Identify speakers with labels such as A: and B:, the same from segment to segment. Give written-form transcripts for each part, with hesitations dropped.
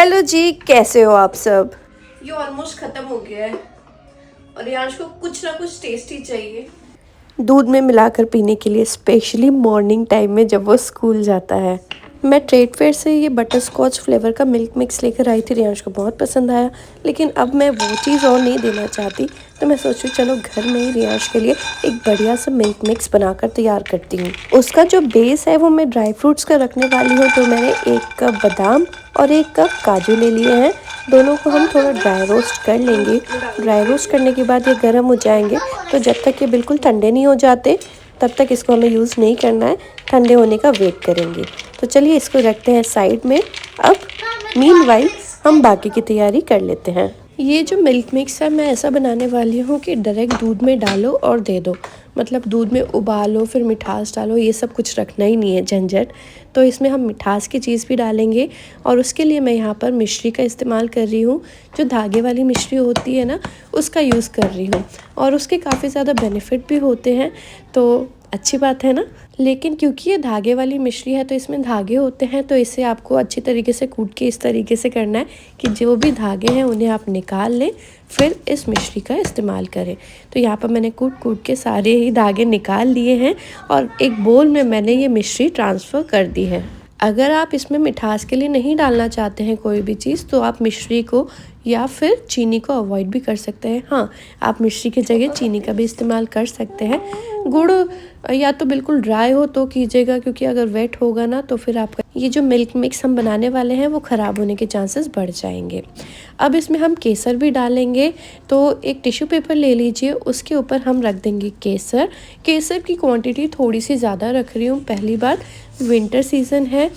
A: Hello जी, कैसे हो आप सब।
B: ये ऑलमोस्ट खत्म हो गया है और रियांश को कुछ ना कुछ टेस्टी चाहिए।
A: दूध में मिलाकर पीने के लिए, स्पेशली मॉर्निंग टाइम में जब वो स्कूल जाता है। मैं ट्रेड फेयर से ये बटर स्कॉच फ्लेवर का मिल्क मिक्स लेकर आई थी। रियांश को बहुत पसंद आया, लेकिन अब मैं वो चीज़ और नहीं देना चाहती, तो मैं सोचूं चलो घर में ही रियांश के लिए एक बढ़िया सा मिल्क मिक्स बनाकर तैयार करती हूँ। उसका जो बेस है वो मैं ड्राई फ्रूट्स का रखने वाली हूँ। तो मैंने 1 कप बादाम और 1 कप काजू ले लिए हैं। दोनों को हम थोड़ा ड्राई रोस्ट कर लेंगे। ड्राई रोस्ट करने के बाद ये गर्म हो जाएंगे, तो जब तक ये बिल्कुल ठंडे नहीं हो जाते तब तक इसको हमें यूज़ नहीं करना है, ठंडे होने का वेट करेंगे। तो चलिए इसको रखते हैं साइड में। अब मीनवाइल हम बाकी की तैयारी कर लेते हैं। ये जो मिल्क मिक्स है मैं ऐसा बनाने वाली हूँ कि डायरेक्ट दूध में डालो और दे दो, मतलब दूध में उबालो फिर मिठास डालो, ये सब कुछ रखना ही नहीं है झंझट। तो इसमें हम मिठास की चीज़ भी डालेंगे और उसके लिए मैं यहाँ पर मिश्री का इस्तेमाल कर रही हूँ। जो धागे वाली मिश्री होती है ना, उसका यूज़ कर रही हूँ और उसके काफ़ी ज़्यादा बेनिफिट भी होते हैं, तो अच्छी बात है ना। लेकिन क्योंकि ये धागे वाली मिश्री है तो इसमें धागे होते हैं, तो इसे आपको अच्छी तरीके से कूट के इस तरीके से करना है कि जो भी धागे हैं उन्हें आप निकाल लें, फिर इस मिश्री का इस्तेमाल करें। तो यहाँ पर मैंने कूट के सारे ही धागे निकाल लिए हैं और एक बोल में मैंने ये मिश्री ट्रांसफ़र कर दी है। अगर आप इसमें मिठास के लिए नहीं डालना चाहते हैं कोई भी चीज़, तो आप मिश्री को या फिर चीनी को अवॉइड भी कर सकते हैं। हाँ, आप मिश्री की जगह चीनी का भी इस्तेमाल कर सकते हैं। गुड़ या तो बिल्कुल ड्राई हो तो कीजिएगा, क्योंकि अगर वेट होगा ना तो फिर आपका ये जो मिल्क मिक्स हम बनाने वाले हैं वो ख़राब होने के चांसेस बढ़ जाएंगे। अब इसमें हम केसर भी डालेंगे, तो एक टिश्यू पेपर ले लीजिए, उसके ऊपर हम रख देंगे केसर। केसर की क्वांटिटी थोड़ी सी ज़्यादा रख रही हूँ। पहली बात, विंटर सीज़न है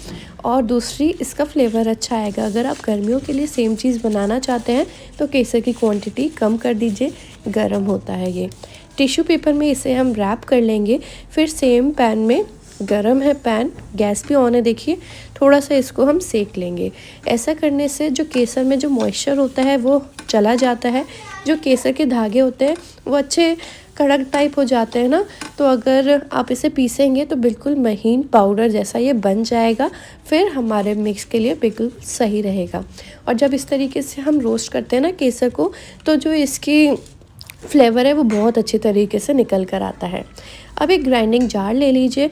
A: और दूसरी इसका फ्लेवर अच्छा आएगा। अगर आप गर्मियों के लिए सेम चीज़ बनाना चाहते हैं तो केसर की क्वांटिटी कम कर दीजिए, गर्म होता है ये। टिश्यू पेपर में इसे हम रैप कर लेंगे। फिर सेम पैन में, गरम है पैन, गैस भी ऑन है, देखिए, थोड़ा सा इसको हम सेक लेंगे। ऐसा करने से जो केसर में जो मॉइस्चर होता है वो चला जाता है। जो केसर के धागे होते हैं वो अच्छे कड़क टाइप हो जाते हैं ना, तो अगर आप इसे पीसेंगे तो बिल्कुल महीन पाउडर जैसा ये बन जाएगा। फिर हमारे मिक्स के लिए बिल्कुल सही रहेगा। और जब इस तरीके से हम रोस्ट करते हैं ना केसर को, तो जो इसकी फ्लेवर है वो बहुत अच्छी तरीके से निकल कर आता है। अब एक ग्राइंडिंग जार ले लीजिए।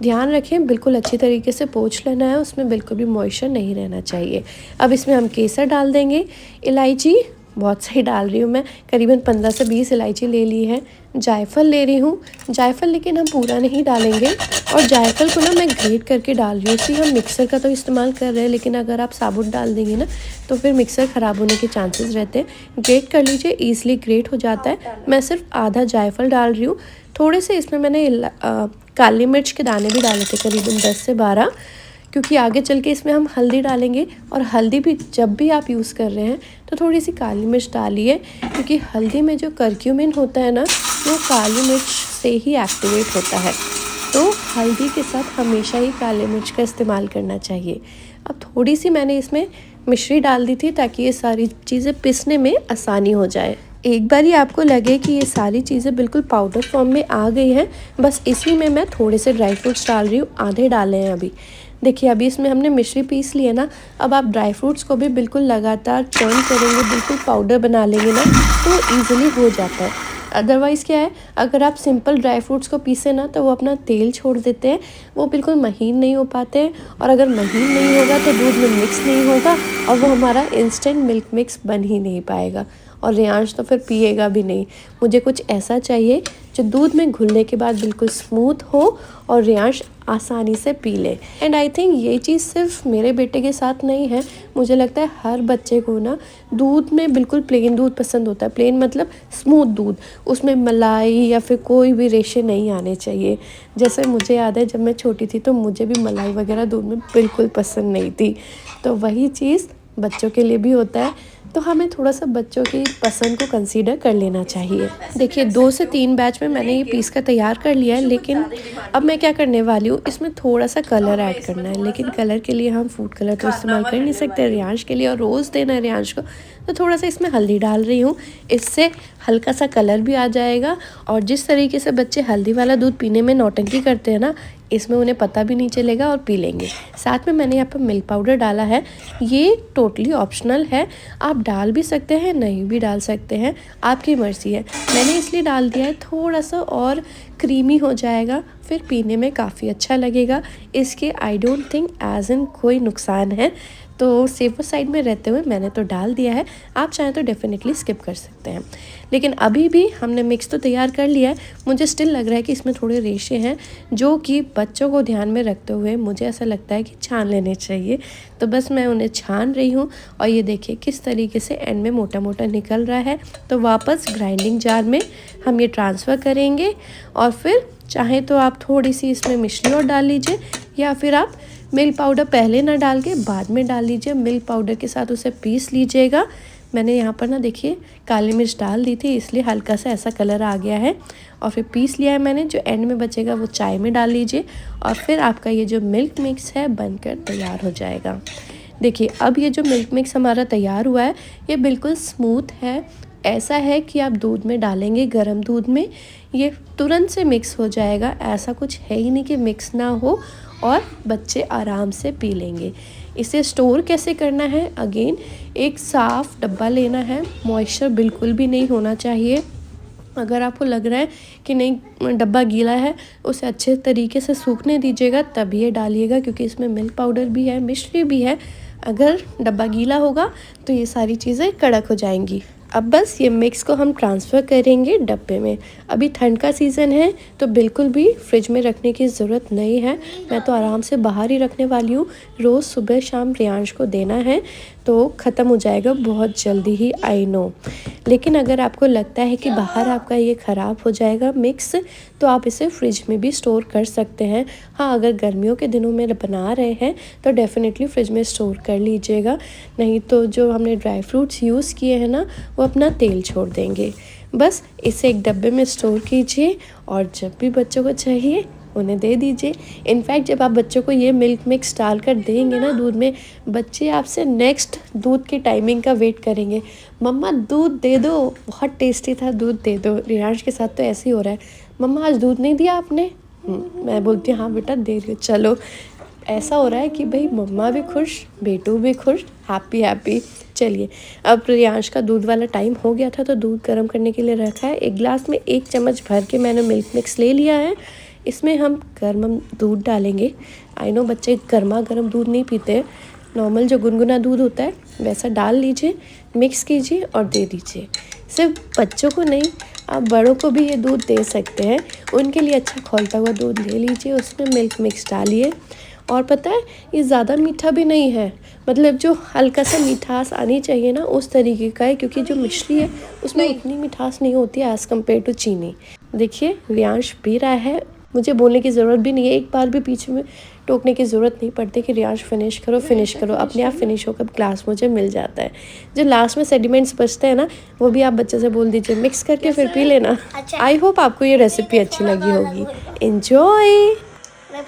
A: ध्यान रखें बिल्कुल अच्छी तरीके से पोंछ लेना है, उसमें बिल्कुल भी मॉइस्चर नहीं रहना चाहिए। अब इसमें हम केसर डाल देंगे। इलायची बहुत सही डाल रही हूँ मैं, करीबन 15 से 20 इलायची ले ली है। जायफल ले रही हूँ, जायफल लेकिन हम पूरा नहीं डालेंगे। और जायफल को ना मैं ग्रेट करके डाल रही हूँ। इसी हम मिक्सर का तो इस्तेमाल कर रहे हैं, लेकिन अगर आप साबुत डाल देंगे ना तो फिर मिक्सर ख़राब होने के चांसेस रहते हैं। ग्रेट कर लीजिए, ईजिली ग्रेट हो जाता है। मैं सिर्फ आधा जायफल डाल रही हूँ। थोड़े से इसमें मैंने काली मिर्च के दाने भी डाले थे, करीबन 10 से 12, क्योंकि आगे चल के इसमें हम हल्दी डालेंगे। और हल्दी भी जब भी आप यूज़ कर रहे हैं तो थोड़ी सी काली मिर्च डालिए, क्योंकि हल्दी में जो करक्यूमिन होता है ना, वो काली मिर्च से ही एक्टिवेट होता है। तो हल्दी के साथ हमेशा ही काली मिर्च का इस्तेमाल करना चाहिए। अब थोड़ी सी मैंने इसमें मिश्री डाल दी थी ताकि ये सारी चीज़ें पीसने में आसानी हो जाए। एक बार ही आपको लगे कि ये सारी चीज़ें बिल्कुल पाउडर फॉर्म में आ गई हैं, बस इसी में मैं थोड़े से ड्राई फ्रूट्स डाल रही हूँ, आधे डाले हैं अभी। देखिए अभी इसमें हमने मिश्री पीस ली है ना, अब आप ड्राई फ्रूट्स को भी बिल्कुल लगातार चर्न करेंगे, बिल्कुल पाउडर बना लेंगे ना, तो ईजिली हो जाता है। अदरवाइज़ क्या है, अगर आप सिंपल ड्राई फ्रूट्स को पीसे ना तो वो अपना तेल छोड़ देते हैं, वो बिल्कुल महीन नहीं हो पाते हैं। और अगर महीन नहीं होगा तो दूध में मिक्स नहीं होगा और वो हमारा इंस्टेंट मिल्क मिक्स बन ही नहीं पाएगा। और रियांश तो फिर पिएगा भी नहीं। मुझे कुछ ऐसा चाहिए जो दूध में घुलने के बाद बिल्कुल स्मूथ हो और रियांश आसानी से पी ले। एंड आई थिंक ये चीज़ सिर्फ मेरे बेटे के साथ नहीं है, मुझे लगता है हर बच्चे को ना दूध में बिल्कुल प्लेन दूध पसंद होता है। प्लेन मतलब स्मूथ दूध, उसमें मलाई या फिर कोई भी रेशे नहीं आने चाहिए। जैसे मुझे याद है जब मैं छोटी थी तो मुझे भी मलाई वगैरह दूध में बिल्कुल पसंद नहीं थी। तो वही चीज़ बच्चों के लिए भी होता है, तो हमें थोड़ा सा बच्चों की पसंद को कंसीडर कर लेना चाहिए। देखिए 2 से 3 बैच में मैंने ये पीस कर तैयार कर लिया है, लेकिन अब मैं क्या करने वाली हूँ, इसमें थोड़ा सा कलर ऐड करना है। लेकिन कलर के लिए हम फूड कलर तो इस्तेमाल कर नहीं सकते, रियांश के लिए और रोज़ देना है रियांश को, तो थोड़ा सा इसमें हल्दी डाल रही हूँ। इससे हल्का सा कलर भी आ जाएगा। और जिस तरीके से बच्चे हल्दी वाला दूध पीने में नौटंकी करते हैं ना, इसमें उन्हें पता भी नहीं चलेगा और पी लेंगे। साथ में मैंने यहाँ पर मिल्क पाउडर डाला है, ये टोटली ऑप्शनल है, आप डाल भी सकते हैं नहीं भी डाल सकते हैं, आपकी मर्ज़ी है। मैंने इसलिए डाल दिया है, थोड़ा सा और क्रीमी हो जाएगा, फिर पीने में काफ़ी अच्छा लगेगा। इसके I don't think as in कोई नुकसान है, तो सेफर साइड में रहते हुए मैंने तो डाल दिया है। आप चाहें तो डेफिनेटली स्किप कर सकते हैं। लेकिन अभी भी हमने मिक्स तो तैयार कर लिया है, मुझे स्टिल लग रहा है कि इसमें थोड़े रेशे हैं जो कि बच्चों को ध्यान में रखते हुए मुझे ऐसा लगता है कि छान लेने चाहिए। तो बस मैं उन्हें छान रही हूँ और ये देखिए किस तरीके से एंड में मोटा मोटा निकल रहा है। तो वापस ग्राइंडिंग जार में हम ये ट्रांसफ़र करेंगे और फिर चाहे तो आप थोड़ी सी इसमें मिश्री और डाल लीजिए, या फिर आप मिल्क पाउडर पहले ना डाल के बाद में डाल लीजिए, मिल्क पाउडर के साथ उसे पीस लीजिएगा। मैंने यहाँ पर ना देखिए काली मिर्च डाल दी थी, इसलिए हल्का सा ऐसा कलर आ गया है, और फिर पीस लिया है मैंने। जो एंड में बचेगा वो चाय में डाल लीजिए और फिर आपका ये जो मिल्क मिक्स है बनकर तैयार हो जाएगा। देखिए अब ये जो मिल्क मिक्स हमारा तैयार हुआ है ये बिल्कुल स्मूथ है, ऐसा है कि आप दूध में डालेंगे, गर्म दूध में, ये तुरंत से मिक्स हो जाएगा। ऐसा कुछ है ही नहीं कि मिक्स ना हो, और बच्चे आराम से पी लेंगे। इसे स्टोर कैसे करना है, अगेन एक साफ़ डब्बा लेना है, मॉइस्चर बिल्कुल भी नहीं होना चाहिए। अगर आपको लग रहा है कि नहीं डब्बा गीला है, उसे अच्छे तरीके से सूखने दीजिएगा तब ये डालिएगा, क्योंकि इसमें मिल्क पाउडर भी है, मिश्री भी है। अगर डब्बा गीला होगा तो ये सारी चीज़ें कड़क हो जाएंगी। अब बस ये मिक्स को हम ट्रांसफ़र करेंगे डब्बे में। अभी ठंड का सीज़न है तो बिल्कुल भी फ्रिज में रखने की ज़रूरत नहीं है, मैं तो आराम से बाहर ही रखने वाली हूँ। रोज़ सुबह शाम रियांश को देना है तो ख़त्म हो जाएगा बहुत जल्दी ही, आई नो। लेकिन अगर आपको लगता है कि बाहर आपका ये ख़राब हो जाएगा मिक्स, तो आप इसे फ्रिज में भी स्टोर कर सकते हैं। हाँ, अगर गर्मियों के दिनों में बना रहे हैं तो डेफ़िनेटली फ्रिज में स्टोर कर लीजिएगा, नहीं तो जो हमने ड्राई फ्रूट्स यूज़ किए हैं ना वो अपना तेल छोड़ देंगे। बस इसे एक डब्बे में स्टोर कीजिए और जब भी बच्चों को चाहिए उन्हें दे दीजिए। इनफैक्ट जब आप बच्चों को ये मिल्क मिक्स डाल कर देंगे ना दूध में, बच्चे आपसे नेक्स्ट दूध की टाइमिंग का वेट करेंगे, मम्मा दूध दे दो, बहुत टेस्टी था दूध दे दो। रियांश के साथ तो ऐसे ही हो रहा है, मम्मा आज दूध नहीं दिया आपने? मैं बोलती हूँ हाँ बेटा दे रही हूँ। चलो, ऐसा हो रहा है कि भाई मम्मा भी खुश, बेटू भी खुश, हैप्पी हैप्पी। चलिए, अब रियांश का दूध वाला टाइम हो गया था तो दूध गर्म करने के लिए रखा है। एक गिलास में 1 चम्मच भर के मैंने मिल्क मिक्स ले लिया है। इसमें हम गर्म दूध डालेंगे। आई नो बच्चे गर्मा गर्म दूध नहीं पीते, नॉर्मल जो गुनगुना दूध होता है वैसा डाल लीजिए, मिक्स कीजिए और दे दीजिए। सिर्फ बच्चों को नहीं, आप बड़ों को भी ये दूध दे सकते हैं। उनके लिए अच्छा खौलता हुआ दूध ले लीजिए, उसमें मिल्क मिक्स डालिए। और पता है ये ज़्यादा मीठा भी नहीं है, मतलब जो हल्का सा मिठास आनी चाहिए ना उस तरीके का है, क्योंकि जो मिश्री है उसमें इतनी मिठास नहीं होती है एज़ कम्पेयर टू चीनी। देखिए रियांश पी रहा है, मुझे बोलने की ज़रूरत भी नहीं है, एक बार भी पीछे में टोकने की ज़रूरत नहीं पड़ती कि रियांश फिनिश करो, अपने आप फिनिश होकर ग्लास मुझे मिल जाता है। जो लास्ट में सेडिमेंट्स बचते हैं ना वो भी आप बच्चे से बोल दीजिए मिक्स करके फिर पी लेना। आई होप आपको ये रेसिपी अच्छी लगी होगी। एंजॉय।